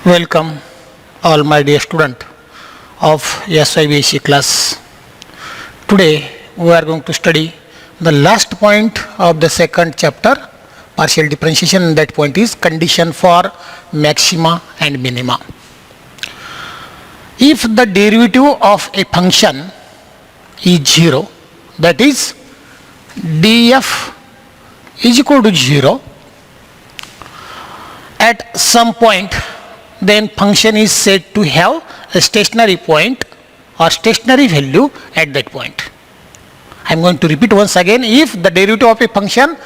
Welcome all my dear student of SYBSc class. Today we are going to study the last point of the second chapter, partial differentiation, and that point is condition for maxima and minima. If the derivative of a function is 0, that is df is equal to 0 at some point, then function is said to have a stationary point or stationary value at that point. I am going to repeat once again. If the derivative of a function,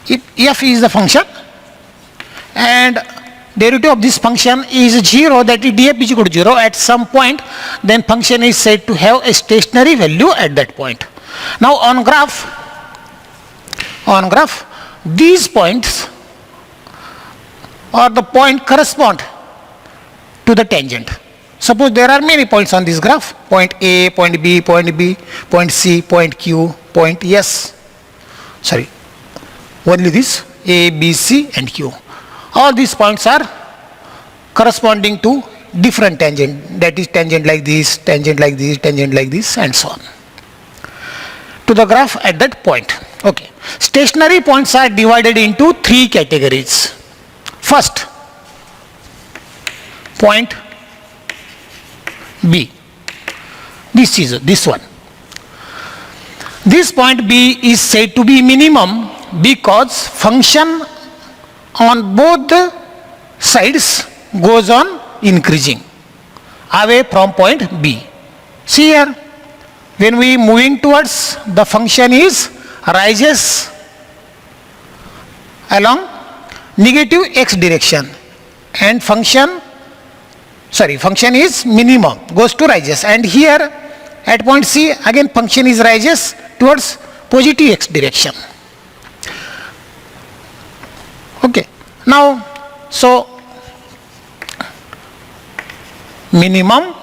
if f is the function and derivative of this function is 0, that is df is equal to 0 at some point, then function is said to have a stationary value at that point. Now on graph, these points or the point correspond to the tangent. Suppose there are many points on this graph, point A, point B, point C, point Q, point S. Sorry, only this A, B, C and Q. All these points are corresponding to different tangent, that is tangent like this, tangent like this, tangent like this and so on, to the graph at that point. Okay. Stationary points are divided into three categories. First, point B. This is this one. This point B is said to be minimum because function on both the sides goes on increasing away from point B. See here, when we moving towards, the function is rises along negative x direction, and function is minimum, goes to rises, and here at point C again function is rises towards positive x direction. Okay. Now, so minimum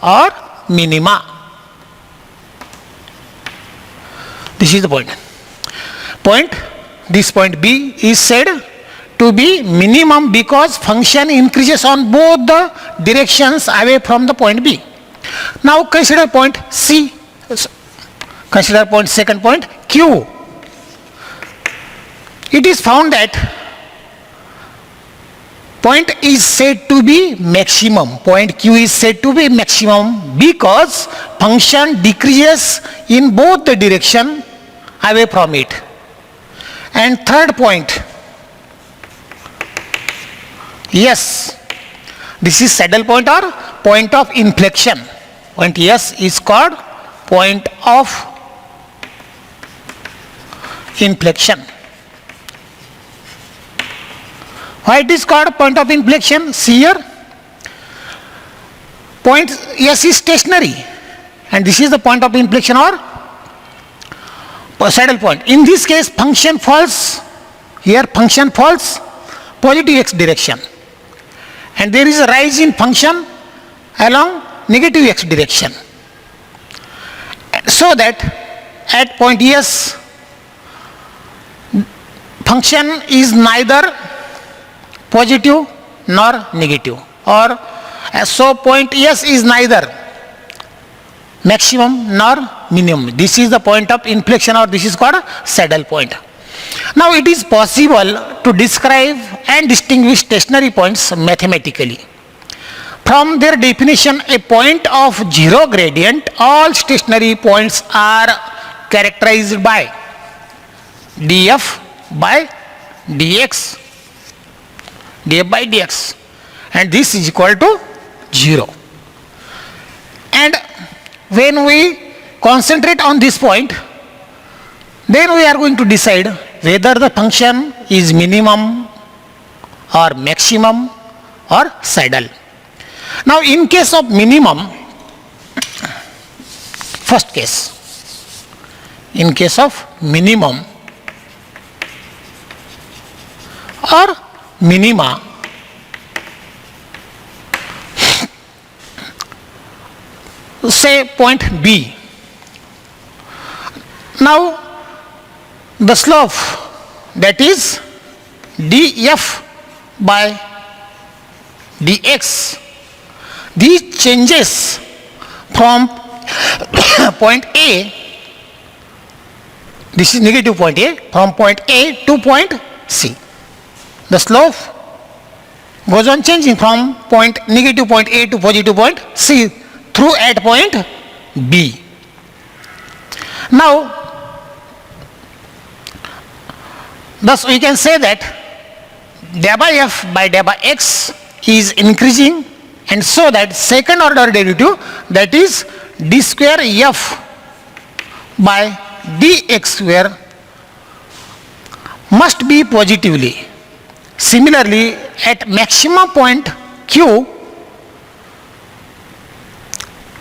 or minima, this is the point. This point B is said to be minimum because function increases on both the directions away from the point B. Now consider point C, consider point second point Q. It is found that point is said to be maximum, point Q is said to be maximum because function decreases in both the direction away from it. And third point, yes, this is saddle point or point of inflection. Point S is called point of inflection. Why it is called point of inflection? See here, point S is stationary and this is the point of inflection or saddle point. In this case function falls, here function falls positive x direction, and there is a rise in function along negative x direction, so that at point S function is neither positive nor negative, or so point S is neither maximum nor minimum. This is the point of inflection, or this is called saddle point. Now it is possible to describe and distinguish stationary points mathematically. From their definition, a point of zero gradient, all stationary points are characterized by df by dx, and this is equal to 0. And when we concentrate on this point, then we are going to decide whether the function is minimum or maximum or saddle. Now in case of minimum, first case, in case of minimum or minima, say point B. Now the slope, that is df by dx, these changes from point A, this is negative point A, from point A to point C. The slope goes on changing from negative point A to positive point C through at point B. Now, thus we can say that delta f by delta x is increasing, and so that second order derivative, that is d square f by dx square, must be positively. Similarly, at maximum point q,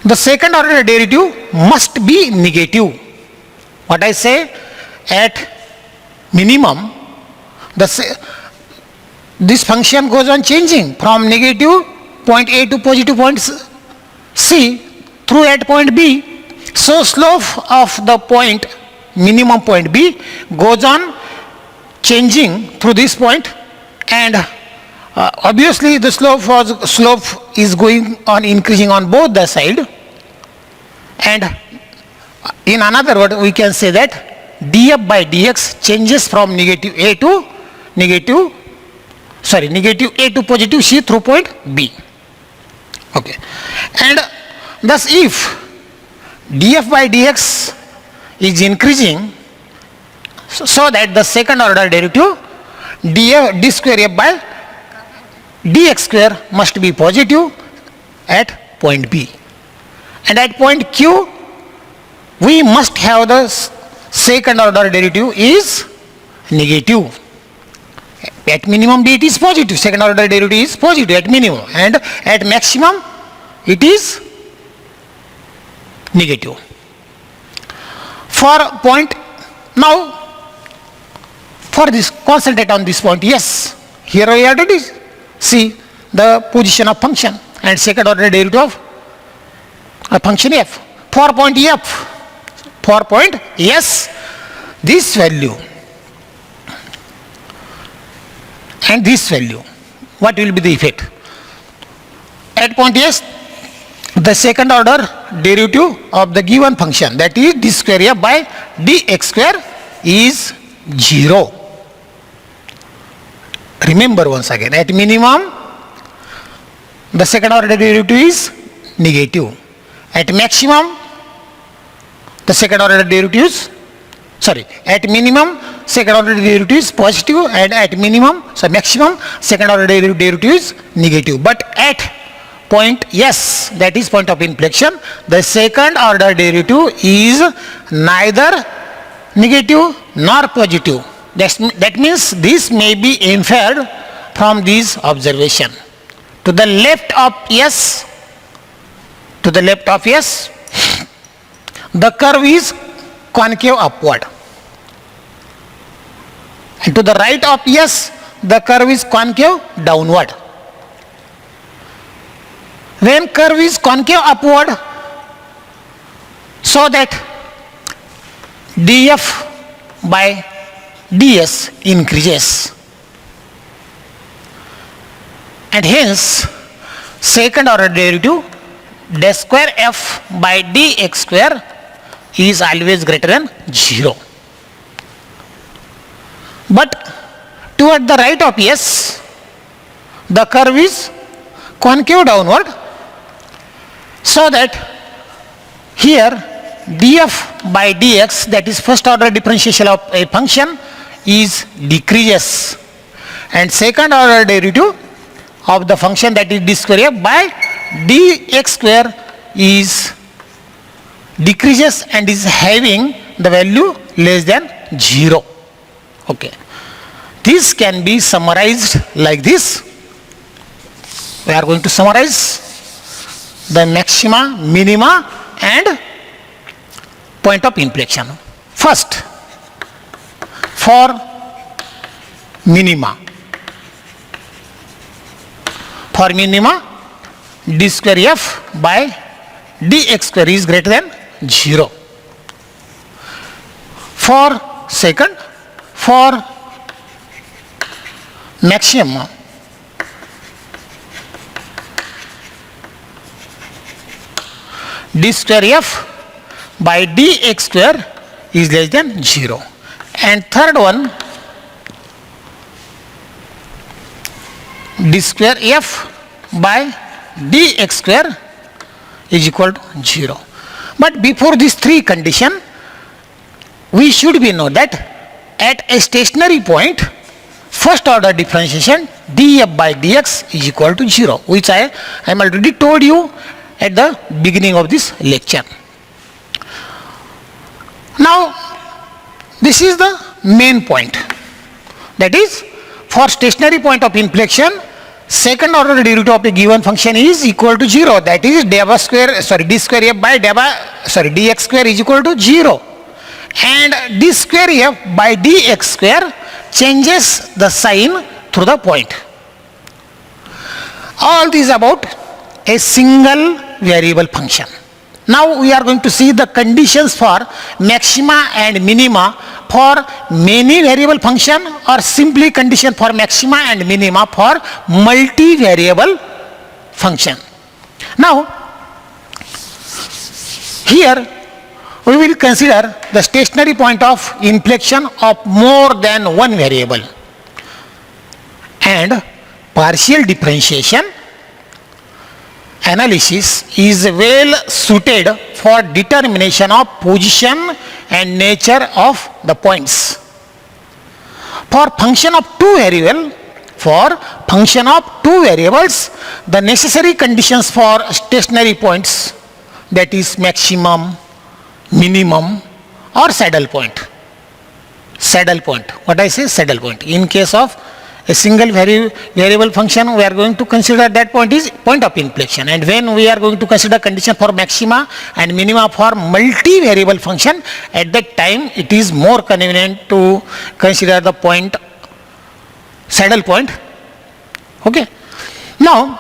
the second order derivative must be negative. What I say, at minimum, this function goes on changing from negative point A to positive point C through at point B. So slope of the point, minimum point B, goes on changing through this point, and obviously the slope is going on increasing on both the side. And in another word, we can say that df by dx changes from negative A to negative A to positive C through point B. Okay. And thus if df by dx is increasing, so that the second order derivative d square f by dx square must be positive at point B. And at point Q, we must have the second order derivative is negative. At minimum it is positive, second order derivative is positive at minimum, and at maximum it is negative. For point, now for this, concentrate on this point. Yes, here we already see the position of function and second order derivative of a function f. For point S, this value and this value, what will be the effect? At point S, the second order derivative of the given function, that is d square f by dx square, is 0. Remember once again, at minimum the second order derivative is negative. At maximum the second order derivative is, at minimum second order derivative is positive, and at maximum second order derivative is negative. But at point S, that is point of inflection, the second order derivative is neither negative nor positive. That means this may be inferred from this observation. To the left of S, the curve is concave upward, and to the right of S, the curve is concave downward. When curve is concave upward, so that df by ds increases, and hence second order derivative d square f by dx square is always greater than 0. But toward the right of S, the curve is concave downward, so that here df by dx, that is first order differential of a function, is decreases, and second order derivative of the function, that is d square f by dx square, is decreases and is having the value less than 0. Okay. This can be summarized like this. We are going to summarize the maxima, minima and point of inflection. First, for minima, d square f by dx square is greater than 0. For second, for maximum, d square f by dx square is less than 0. And third one, d square f by dx square is equal to 0. But before these three conditions, we should be know that at a stationary point, first order differentiation df by dx is equal to 0, which I am already told you at the beginning of this lecture. Now, this is the main point. That is, for stationary point of inflection, second order derivative of a given function is equal to 0. That is, d square f by dx square is equal to 0. And d square f by dx square changes the sign through the point. All these about a single variable function. Now we are going to see the conditions for maxima and minima for many variable function, or simply condition for maxima and minima for multivariable function. Now here we will consider the stationary point of inflection of more than one variable, and partial differentiation analysis is well suited for determination of position and nature of the points. For function of two variables, the necessary conditions for stationary points, that is maximum, minimum, or saddle point. What I say, saddle point. In case of a single variable function, we are going to consider that point is point of inflection. And when we are going to consider condition for maxima and minima for multivariable function, at that time it is more convenient to consider the point, saddle point. Okay. Now,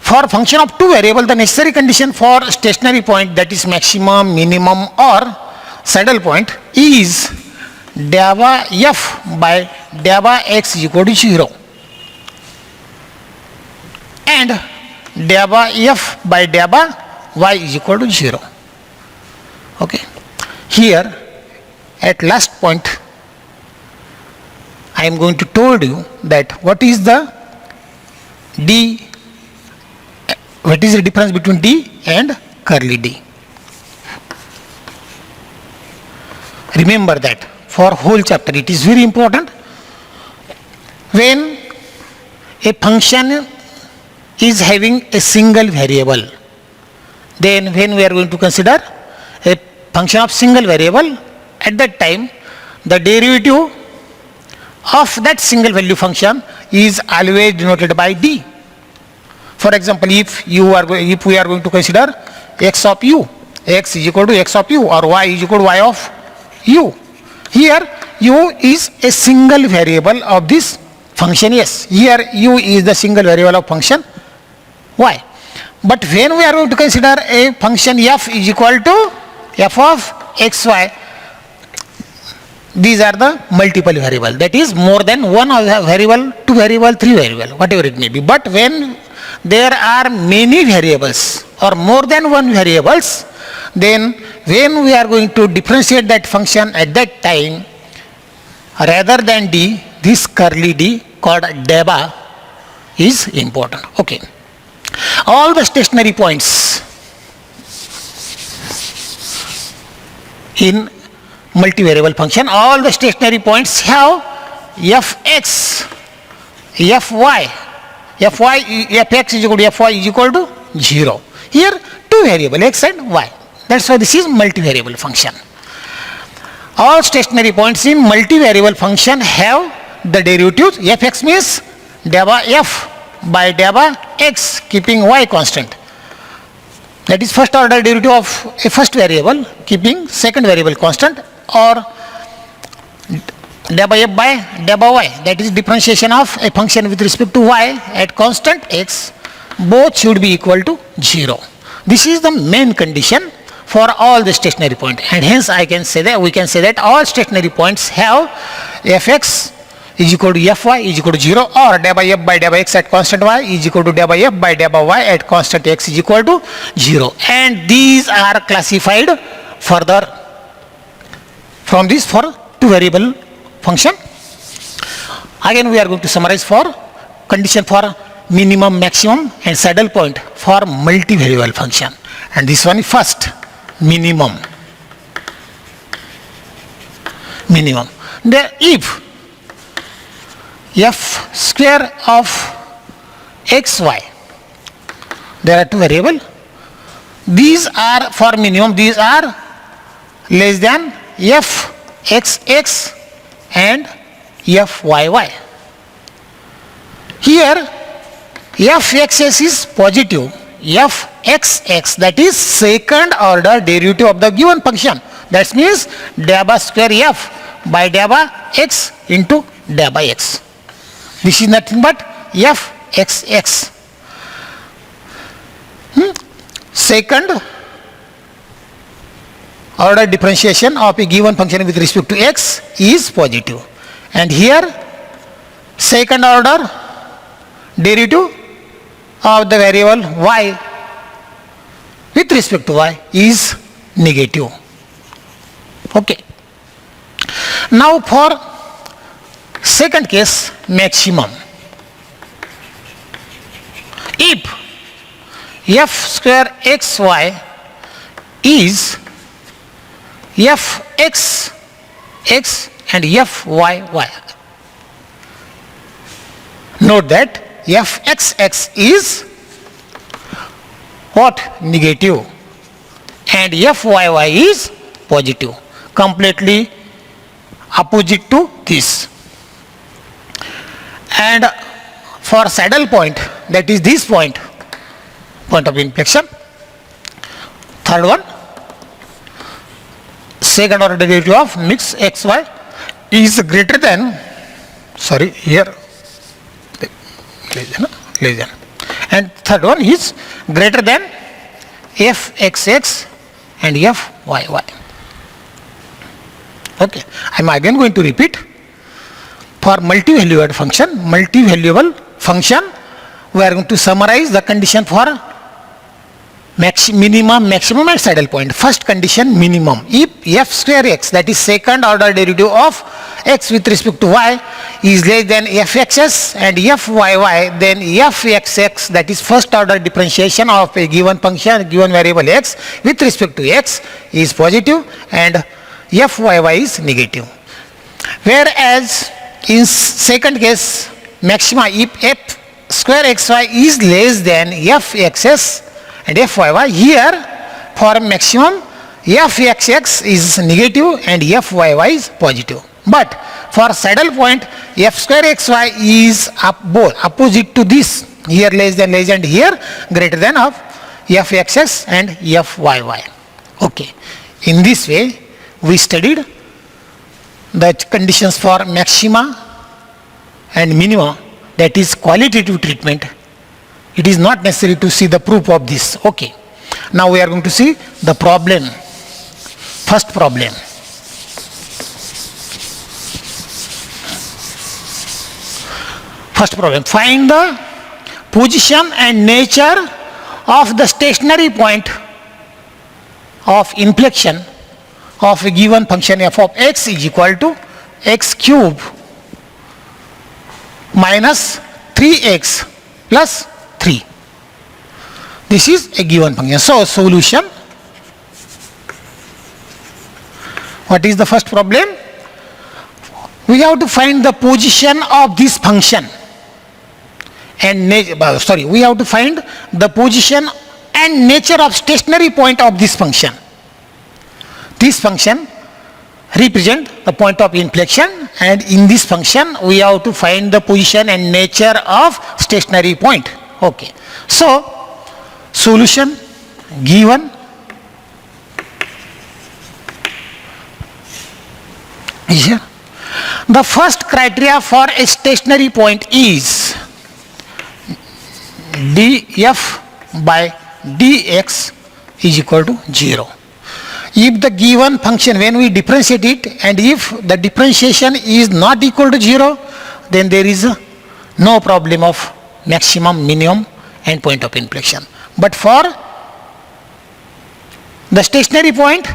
for function of two variables, the necessary condition for stationary point, that is maximum, minimum, or saddle point, is delta f by delta x is equal to 0 and delta f by delta y is equal to 0. Okay. Here at last point I am going to told you that what is the difference between d and curly d. Remember that for whole chapter it is very important. When a function is having a single variable, then when we are going to consider a function of single variable, at that time the derivative of that single value function is always denoted by d. For example, if we are going to consider x of u, x is equal to x of u, or y is equal to y of u. Here u is a single variable of this function, yes. Here u is the single variable of function y. But when we are going to consider a function f is equal to f of xy, these are the multiple variable, that is more than one variable, two variable, three variable, whatever it may be. But when there are many variables or more than one variables, then when we are going to differentiate that function, at that time, rather than d, this curly d called delta is important. Okay. All the stationary points in multivariable function, all the stationary points have fx, fy, fx is equal to fy is equal to 0. Here two variable x and y. That's why this is multivariable function. All stationary points in multivariable function have the derivatives. Fx means delta f by delta x, keeping y constant. That is first order derivative of a first variable, keeping second variable constant, or delta f by delta y, that is differentiation of a function with respect to y at constant x, both should be equal to 0. This is the main condition for all the stationary points, and hence we can say that all stationary points have fx, is equal to fy is equal to 0, or del by f by del by x at constant y is equal to del by f by del by y at constant x is equal to 0. And these are classified further from this for two variable function. Again we are going to summarize for condition for minimum, maximum and saddle point for multivariable function. And this one is first, minimum. Then if f square of xy, there are two variables. These are for minimum, these are less than fxx and fyy. Here fxx is positive, fxx, that is second order derivative of the given function. That means del by square f by del by x into del by x. This is nothing but fxx. Second order differentiation of a given function with respect to x is positive. And here second order derivative of the variable y with respect to y is negative. Okay. Now for second case, maximum. If f square xy is fx x and fyy. Note that fxx is what? Negative, and fyy is positive, completely opposite to this. And for saddle point, that is this point of inflection. Third one, second order derivative of mix xy is greater than, less than, and third one is greater than fxx and fyy. Okay, I am again going to repeat. For multivalued function, we are going to summarize the condition for minimum, maximum and saddle point. First condition, minimum. If f square x, that is second order derivative of x with respect to y, is less than fxs and fyy, then fxx, that is first order differentiation of a given function, given variable x with respect to x, is positive and fyy is negative. Whereas in second case, maxima, if f square xy is less than fxs and fyy, here for maximum fxx is negative and fyy is positive. But for saddle point, f square xy is both opposite to this, here less than, and here greater than of fxx and fyy. Okay, in this way we studied the conditions for maxima and minima, that is qualitative treatment. It is not necessary to see the proof of this. Okay. Now we are going to see the problem. First problem. Find the position and nature of the stationary point of inflection of a given function f of x is equal to x cube minus 3x plus 3. This is a given function. So solution. What is the first problem? We have to find the position of this function and we have to find the position and nature of stationary point of this function. This function represent the point of inflection, and in this function we have to find the position and nature of stationary point. Okay. So solution given here. The first criteria for a stationary point is df by dx is equal to 0. If the given function, when we differentiate it, and if the differentiation is not equal to 0, then there is no problem of maximum, minimum and point of inflection. But for the stationary point,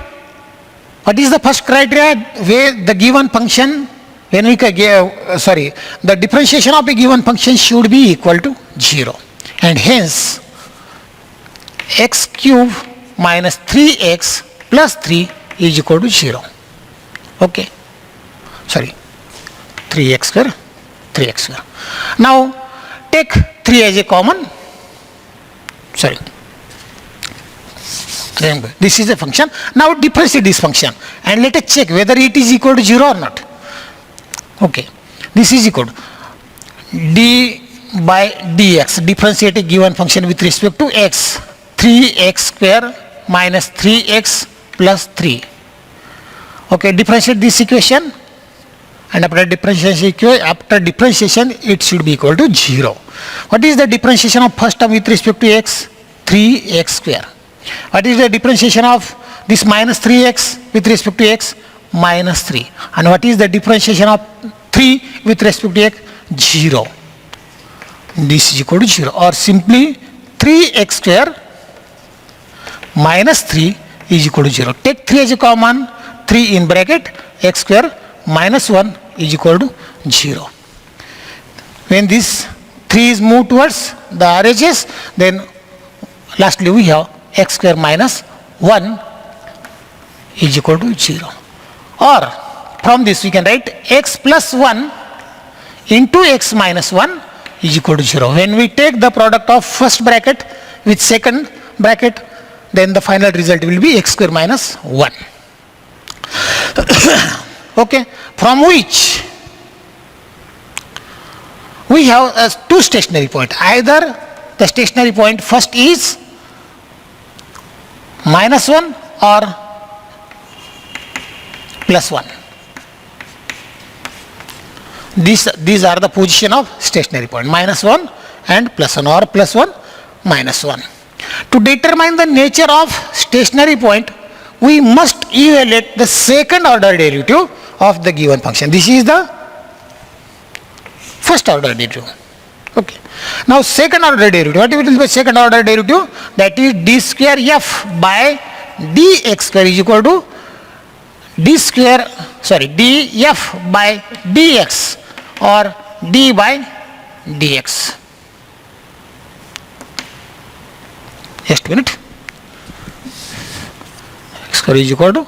what is the first criteria? Where the given function, when we the differentiation of a given function should be equal to 0, and hence x cube minus 3x plus 3 is equal to 0. Okay, 3x square. Now take 3 as a common. This is a function. Now differentiate this function and let us check whether it is equal to 0 or not. Okay, this is equal to d by dx, differentiate a given function with respect to x, 3x square minus 3x plus 3. Okay, differentiate this equation, and after differentiation it should be equal to 0. What is the differentiation of first term with respect to x? 3x square. What is the differentiation of this minus 3x with respect to x? Minus 3. And what is the differentiation of 3 with respect to x? 0. This is equal to 0, or simply 3x square minus 3 is equal to 0. Take 3 as a common, 3 in bracket, x square minus 1 is equal to 0. When this 3 is moved towards the RHS, then lastly we have x square minus 1 is equal to 0. Or from this we can write x plus 1 into x minus 1 is equal to 0. When we take the product of first bracket with second bracket, then the final result will be x square minus 1. Okay, from which we have two stationary points. Either the stationary point first is minus 1 or plus 1. These are the position of stationary point, minus 1 and plus 1, or plus 1 minus 1. To determine the nature of stationary point, we must evaluate the second order derivative of the given function. This is the first order derivative. Okay. Now second order derivative, what will be second order derivative? That is d square f by dx square is equal to df by dx or d by dx. Just a minute. X square is equal to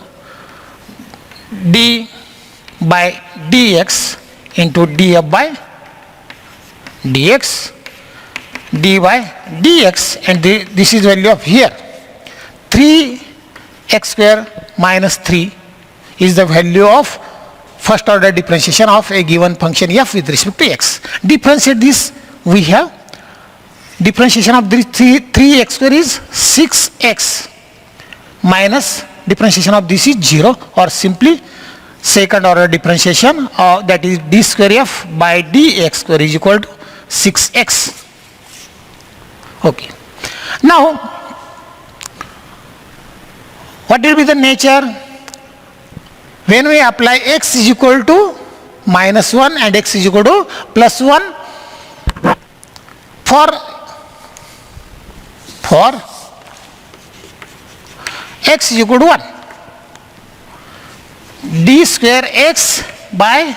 d by dx into df by dx, d by dx, and this is value of here 3x square minus 3 is the value of first order differentiation of a given function f with respect to x. Differentiate this, we have differentiation of this 3x square is 6x minus differentiation of this is 0, or simply second order differentiation that is d square f by dx square is equal to 6x. Okay. Now what will be the nature when we apply x is equal to minus 1 and x is equal to plus 1 for x is equal to 1, d square f by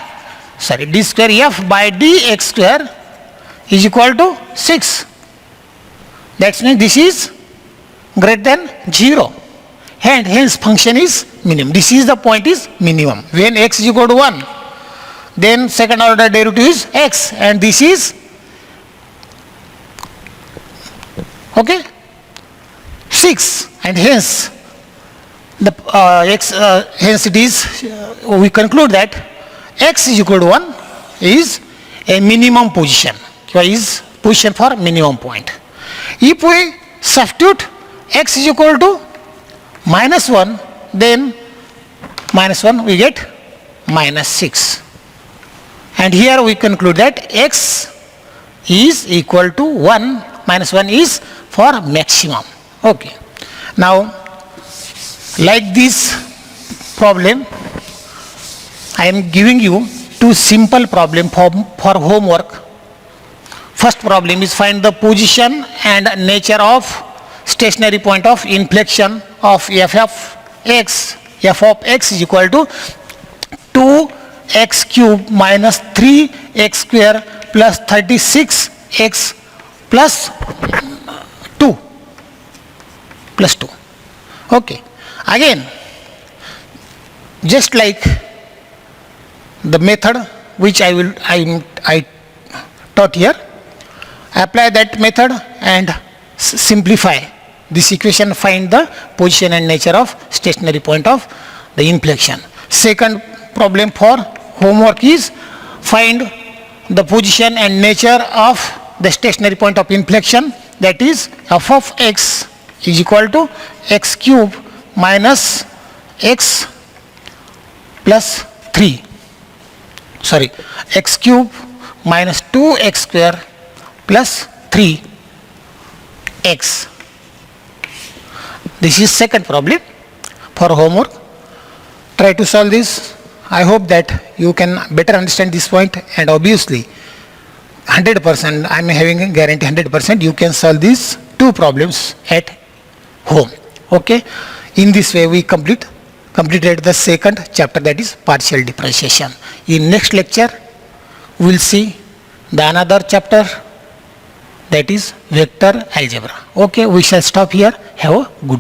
dx square is equal to 6. That means this is greater than 0, and hence function is minimum. This is the point is minimum. When x is equal to 1, then second order derivative is x, and this is okay 6, and hence the hence it is we conclude that x is equal to 1 is a minimum position, is position for minimum point. If we substitute x is equal to minus 1, then minus 1 we get minus 6, and here we conclude that x is equal to 1, minus 1 is for maximum. Okay. Now like this problem I am giving you two simple problem for homework. First problem is find the position and nature of stationary point of inflection of f of x. F of x is equal to 2x cube minus 3x square plus 36x plus 2. Okay. Again, just like the method which I taught here, apply that method and simplify this equation, find the position and nature of stationary point of the inflection. Second problem for homework is find the position and nature of the stationary point of inflection, that is f of x is equal to x cube minus x plus 3. X cube minus 2x square plus 3x. This is second problem for homework. Try to solve this. I hope that you can better understand this point, and obviously 100%, I am having a guarantee 100% you can solve these two problems at home. Okay. In this way we completed the second chapter, that is partial differentiation. In next lecture we will see the another chapter, that is vector algebra. Okay, we shall stop here. Have a good